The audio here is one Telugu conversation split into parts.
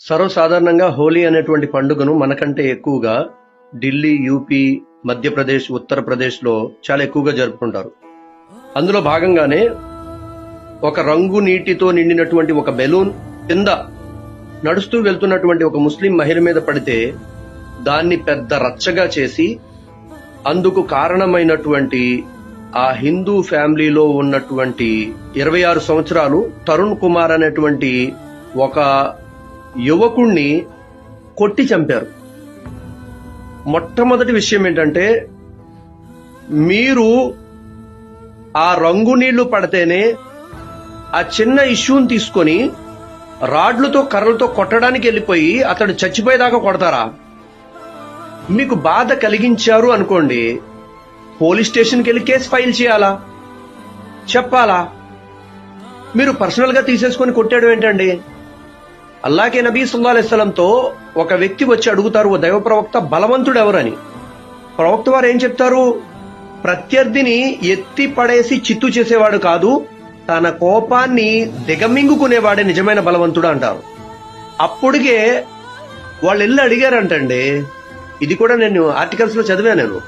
సర్వసాధారణంగా హోలీ అనేటువంటి పండుగను మనకంటే ఎక్కువగా ఢిల్లీ, యూపీ, మధ్యప్రదేశ్, ఉత్తరప్రదేశ్లో చాలా ఎక్కువగా జరుపుకుంటారు. అందులో భాగంగానే ఒక రంగు నీటితో నిండినటువంటి ఒక బెలూన్ కింద నడుస్తూ వెళ్తున్నటువంటి ఒక ముస్లిం మహిళ మీద పడితే దాన్ని పెద్ద రచ్చగా చేసి అందుకు కారణమైనటువంటి ఆ హిందూ ఫ్యామిలీలో ఉన్నటువంటి 26 సంవత్సరాలు తరుణ్ కుమార్ అనేటువంటి ఒక యువకుణ్ణి కొట్టి చంపారు. మొట్టమొదటి విషయం ఏంటంటే, మీరు ఆ రంగు నీళ్లు పడితేనే ఆ చిన్న ఇష్యూని తీసుకొని రాడ్లతో కర్రలతో కొట్టడానికి వెళ్ళిపోయి అతడు చచ్చిపోయేదాకా కొడతారా? మీకు బాధ కలిగించారు అనుకోండి, పోలీస్ స్టేషన్కి వెళ్ళి కేసు ఫైల్ చేయాలా, చెప్పాలా? మీరు పర్సనల్ గా తీసేసుకొని కొట్టాడు ఏంటండి? అల్లాకే నబీ సల్లల్లాహు అలైహి వసల్లంతో ఒక వ్యక్తి వచ్చి అడుగుతారు, ఓ దైవ ప్రవక్త, బలవంతుడు ఎవరని. ప్రవక్త వారు ఏం చెప్తారు? ప్రత్యర్థిని ఎత్తి పడేసి చిత్తు చేసేవాడు కాదు, తన కోపాన్ని దిగమింగుకునేవాడే నిజమైన బలవంతుడు అంటారు. అప్పుడుగే వాళ్ళు వెళ్ళి అడిగారంటండి, ఇది కూడా నేను ఆర్టికల్స్ లో చదివాను, నేను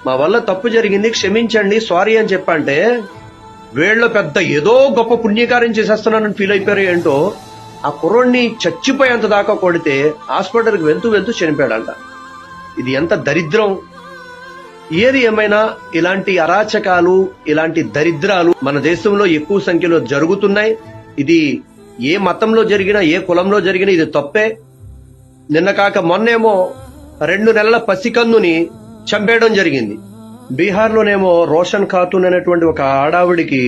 మా వల్ల తప్పు జరిగింది, క్షమించండి, సారీ అని చెప్పంటే వీళ్ళు పెద్ద ఏదో గొప్ప పుణ్యకార్యం చేసేస్తున్నానని ఫీల్ అయిపోయారు ఏంటో. ఆ కుర్రోడిని చచ్చిపోయేంత దాకా కొడితే హాస్పిటల్కి వెళ్తూ వెళ్తూ చనిపోయాడంట. ఇది ఎంత దరిద్రం! ఏది ఏమైనా ఇలాంటి అరాచకాలు, ఇలాంటి దరిద్రాలు మన దేశంలో ఎక్కువ సంఖ్యలో జరుగుతున్నాయి. ఇది ఏ మతంలో జరిగినా, ఏ కులంలో జరిగినా ఇది తప్పే. నిన్న కాక మొన్నేమో 2 నెలల పసికందుని చంపేయడం జరిగింది. బీహార్లోనేమో రోషన్ ఖాతూన్ అనేటువంటి ఒక ఆడావిడికి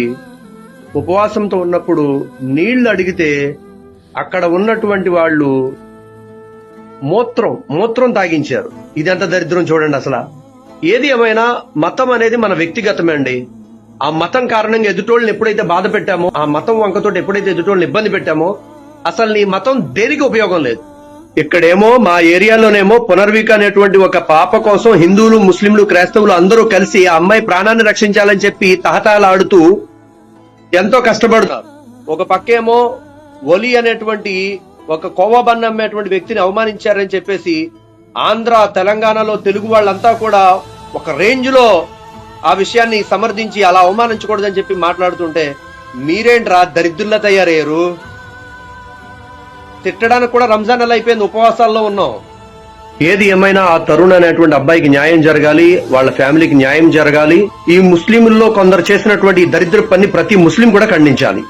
ఉపవాసంతో ఉన్నప్పుడు నీళ్లు అడిగితే అక్కడ ఉన్నటువంటి వాళ్ళు మూత్రం తాగించారు. ఇదంతా దరిద్రం చూడండి అసలు. ఏది ఏమైనా మతం అనేది మన వ్యక్తిగతమే అండి. ఆ మతం కారణంగా ఎదుటోళ్ళని ఎప్పుడైతే బాధ పెట్టామో, ఆ మతం వంకతోటి ఎప్పుడైతే ఎదుటోళ్ళని ఇబ్బంది పెట్టామో, అసలు నీ మతం దేనికి ఉపయోగం లేదు. ఇక్కడేమో మా ఏరియాలోనేమో పునర్విక అనేటువంటి ఒక పాప కోసం హిందువులు, ముస్లింలు, క్రైస్తవులు అందరూ కలిసి ఆ అమ్మాయి ప్రాణాన్ని రక్షించాలని చెప్పి తహతాలాడుతూ ఎంతో కష్టపడతారు. ఒక పక్కేమో ఒలి అనేటువంటి ఒక కోవబన్న అమ్మేటువంటి వ్యక్తిని అవమానించారని చెప్పేసి ఆంధ్ర, తెలంగాణలో తెలుగు వాళ్ళంతా కూడా ఒక రేంజ్ లో ఆ విషయాన్ని సమర్థించి అలా అవమానించకూడదని చెప్పి మాట్లాడుతుంటే, మీరేంట్రా దరిద్రుల్లా తయారయ్యారు? తిట్టడానికి కూడా రంజాన్ నెల అయిపోయింది, ఉపవాసాల్లో ఉన్నాం. ఏది ఏమైనా ఆ తరుణ్ అనేటువంటి అబ్బాయికి న్యాయం జరగాలి, వాళ్ళ ఫ్యామిలీకి న్యాయం జరగాలి. ఈ ముస్లింల్లో కొందరు చేసినటువంటి దరిద్ర పని ప్రతి ముస్లిం కూడా ఖండించాలి.